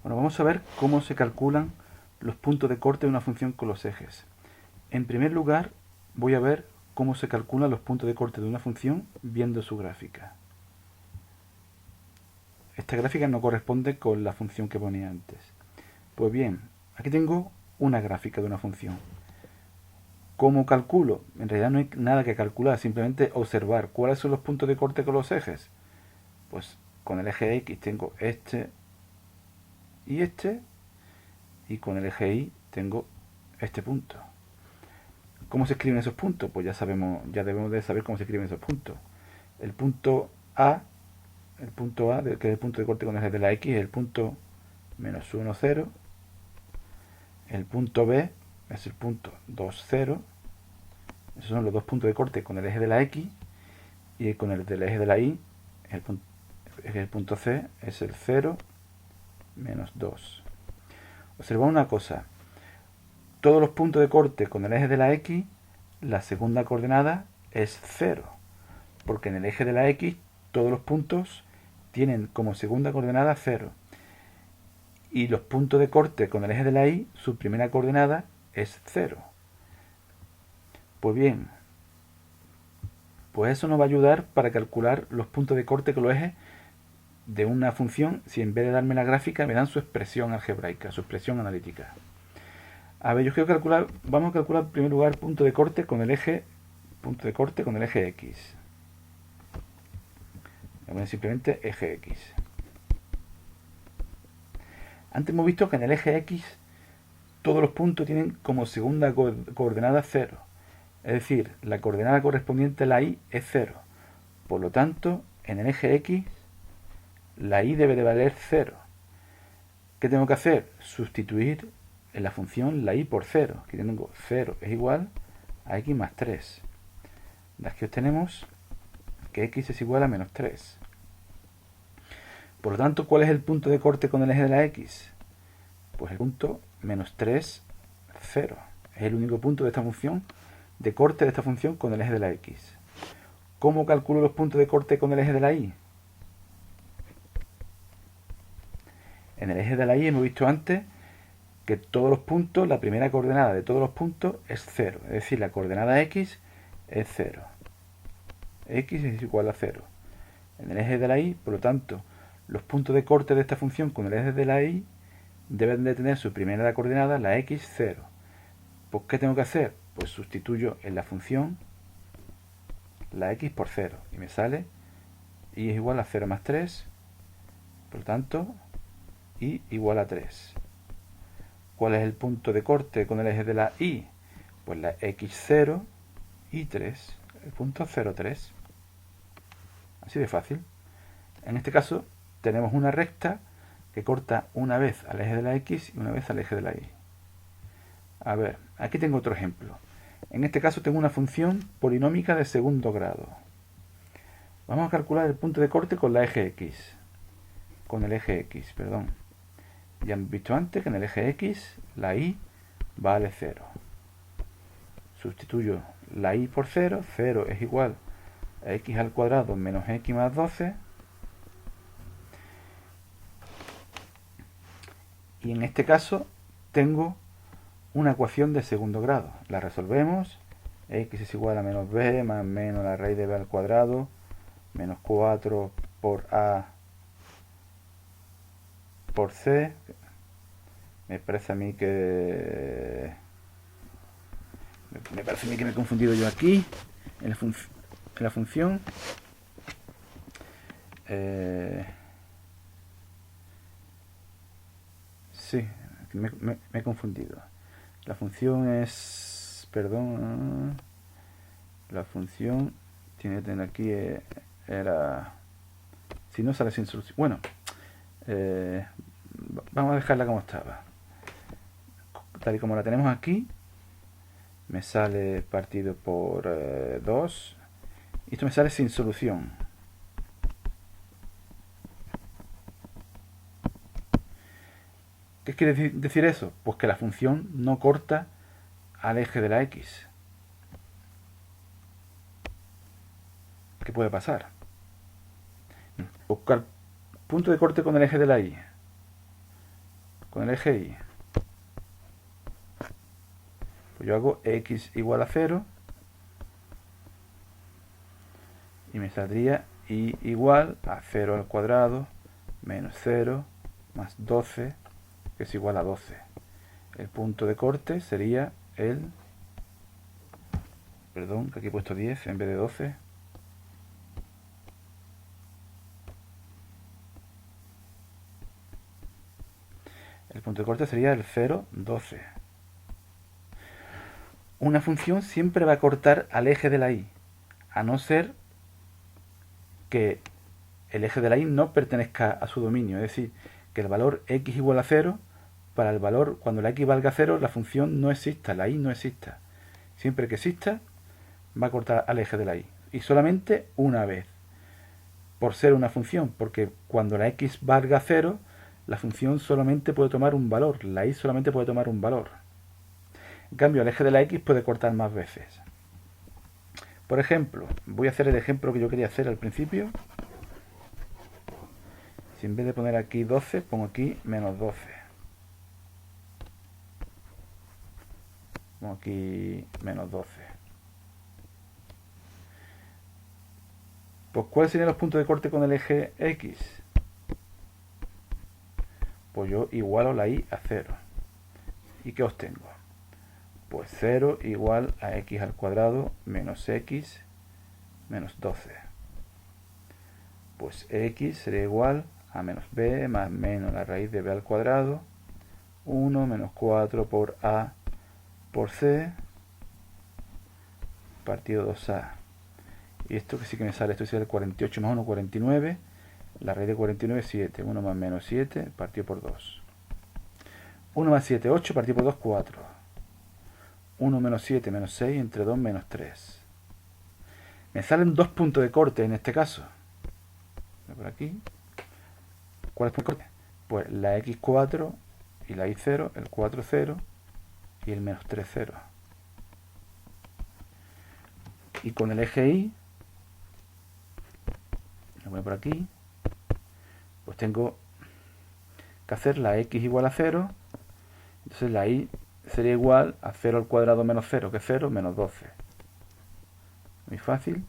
Bueno, vamos a ver cómo se calculan los puntos de corte de una función con los ejes. En primer lugar, voy a ver cómo se calculan los puntos de corte de una función viendo su gráfica. Esta gráfica no corresponde con la función que ponía antes. Pues bien, aquí tengo una gráfica de una función. ¿Cómo calculo? En realidad no hay nada que calcular, simplemente observar cuáles son los puntos de corte con los ejes. Pues con el eje X tengo este, y con el eje Y tengo este punto. ¿Cómo se escriben esos puntos? Pues ya debemos de saber cómo se escriben esos puntos. El punto A, que es el punto de corte con el eje de la X, es el punto menos 1, 0. El punto B es el punto 2, 0. Esos son los dos puntos de corte con el eje de la X. Y con el del eje de la Y, el punto C es el 0, menos 2. Observad una cosa. Todos los puntos de corte con el eje de la X, la segunda coordenada es 0. Porque en el eje de la X todos los puntos tienen como segunda coordenada 0. Y los puntos de corte con el eje de la Y, su primera coordenada es 0. Pues bien, pues eso nos va a ayudar para calcular los puntos de corte con los ejes de una función, si en vez de darme la gráfica me dan su expresión algebraica, su expresión analítica. A ver, yo quiero calcular, vamos a calcular en primer lugar punto de corte con el eje X. Voy a poner simplemente eje X. Antes hemos visto que en el eje X todos los puntos tienen como segunda coordenada 0. Es decir, la coordenada correspondiente a la Y es 0. Por lo tanto, en el eje X, la Y debe de valer 0. ¿Qué tengo que hacer? Sustituir en la función la Y por 0. Aquí tengo 0 es igual a X más 3. De aquí obtenemos que X es igual a menos 3. Por lo tanto, ¿cuál es el punto de corte con el eje de la X? Pues el punto menos 3, 0. Es el único punto de esta función, de corte de esta función con el eje de la X. ¿Cómo calculo los puntos de corte con el eje de la Y? En el eje de la Y hemos visto antes que todos los puntos, la primera coordenada de todos los puntos es 0. Es decir, la coordenada X es 0. X es igual a 0. En el eje de la Y, por lo tanto, los puntos de corte de esta función con el eje de la Y deben de tener su primera coordenada, la X, 0. Pues, ¿qué tengo que hacer? Pues sustituyo en la función la X por 0. Y me sale Y es igual a 0 más 3. Por lo tanto, Y igual a 3. ¿Cuál es el punto de corte con el eje de la Y? Pues la X0 y 3. El punto 0, 3. Así de fácil. En este caso tenemos una recta que corta una vez al eje de la X y una vez al eje de la Y. A ver, aquí tengo otro ejemplo. En este caso tengo una función polinómica de segundo grado. Vamos a calcular el punto de corte con el eje X. Ya hemos visto antes que en el eje X la Y vale 0. Sustituyo la Y por 0. 0 es igual a X al cuadrado menos X más 12. Y en este caso tengo una ecuación de segundo grado. La resolvemos. X es igual a menos B más menos la raíz de B al cuadrado menos 4 por A por C. Me parece a mí que me he confundido yo aquí en la función. Sí, me he confundido. La función es, perdón, la función tiene que tener aquí era, si no sale sin solución. Bueno, vamos a dejarla como estaba. Tal y como la tenemos aquí, me sale partido por 2. Y esto me sale sin solución. ¿Qué quiere decir eso? Pues que la función no corta al eje de la X. ¿Qué puede pasar? Buscar punto de corte con el eje de la Y. con el eje Y. Pues yo hago x igual a 0 y me saldría y igual a 0 al cuadrado menos 0 más 12, que es igual a 12. El punto de corte sería el... Perdón, que aquí he puesto 10 en vez de 12. El punto de corte sería el 0, 12. Una función siempre va a cortar al eje de la y, a no ser que el eje de la y no pertenezca a su dominio, es decir, que el valor x igual a 0, para el valor, cuando la x valga 0, la función no exista, la y no exista. Siempre que exista, va a cortar al eje de la y. Y solamente una vez, por ser una función, porque cuando la x valga 0, la función solamente puede tomar un valor, la y solamente puede tomar un valor. En cambio, el eje de la x puede cortar más veces. Por ejemplo, voy a hacer el ejemplo que yo quería hacer al principio. Si en vez de poner aquí 12, pongo aquí menos 12. Pongo aquí menos 12. Pues, ¿cuáles serían los puntos de corte con el eje X? Pues yo igualo la y a 0. ¿Y qué obtengo? Pues 0 igual a x al cuadrado menos x menos 12. Pues x sería igual a menos b más menos la raíz de b al cuadrado, 1 menos 4 por a por c partido 2a. Y esto que sí que me sale, esto sería el 48 más 1, 49. La raíz de 49 es 7. 1 más menos 7 partido por 2. 1 más 7, 8 partido por 2, 4. 1 menos 7 menos 6 entre 2 menos 3. Me salen dos puntos de corte en este caso. Por aquí. ¿Cuál es el corte? Pues la x4 y la y0, el 4, 0 y el menos 3, 0. Y con el eje y, lo voy por aquí, pues tengo que hacer la x igual a 0. Entonces la y sería igual a 0 al cuadrado menos 0, que es 0, menos 12. Muy fácil.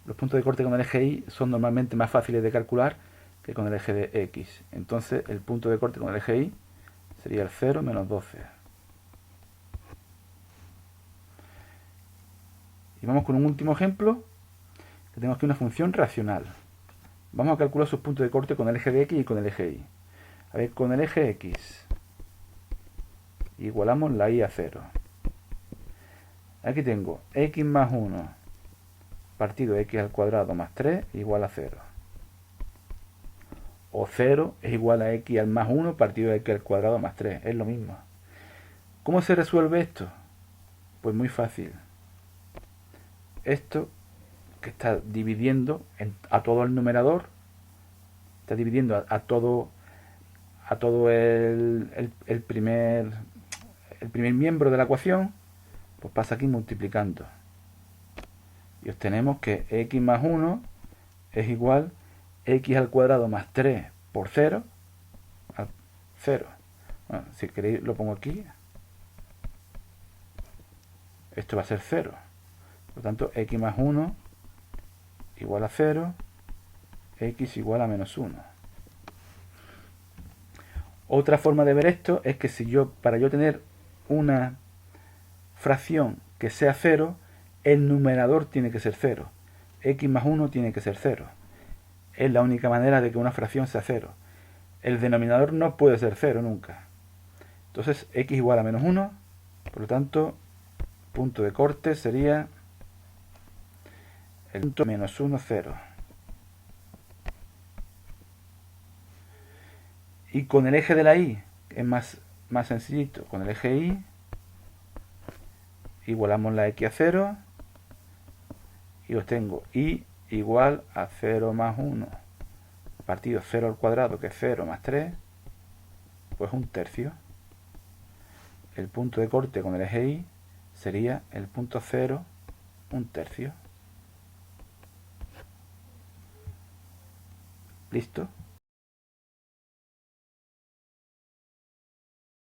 Los puntos de corte con el eje y son normalmente más fáciles de calcular que con el eje de x. Entonces el punto de corte con el eje y sería el 0 menos 12. Y vamos con un último ejemplo, que tenemos aquí una función racional. Vamos a calcular sus puntos de corte con el eje de x y con el eje y. A ver, con el eje x igualamos la y a 0. Aquí tengo x más 1 partido x al cuadrado más 3 igual a 0. O 0 es igual a x al más 1 partido x al cuadrado más 3. Es lo mismo. ¿Cómo se resuelve esto? Pues muy fácil. Esto que está dividiendo a todo el numerador, está dividiendo a todo el primer miembro de la ecuación, pues pasa aquí multiplicando. Y obtenemos que x más 1 es igual a x al cuadrado más 3 por 0 a 0. Bueno, si queréis lo pongo aquí. Esto va a ser 0. Por lo tanto, x más 1 igual a 0, x igual a menos 1. Otra forma de ver esto es que para yo tener una fracción que sea 0, el numerador tiene que ser 0. X más 1 tiene que ser 0. Es la única manera de que una fracción sea 0. El denominador no puede ser 0 nunca. Entonces, x igual a menos 1. Por lo tanto, punto de corte sería el punto menos 1, 0. Y con el eje de la y, es más sencillito. Con el eje y, igualamos la x a 0 y obtengo y igual a 0 más 1 partido 0 al cuadrado, que es 0 más 3, pues un tercio. El punto de corte con el eje y sería el punto 0, un tercio. ¿Listo?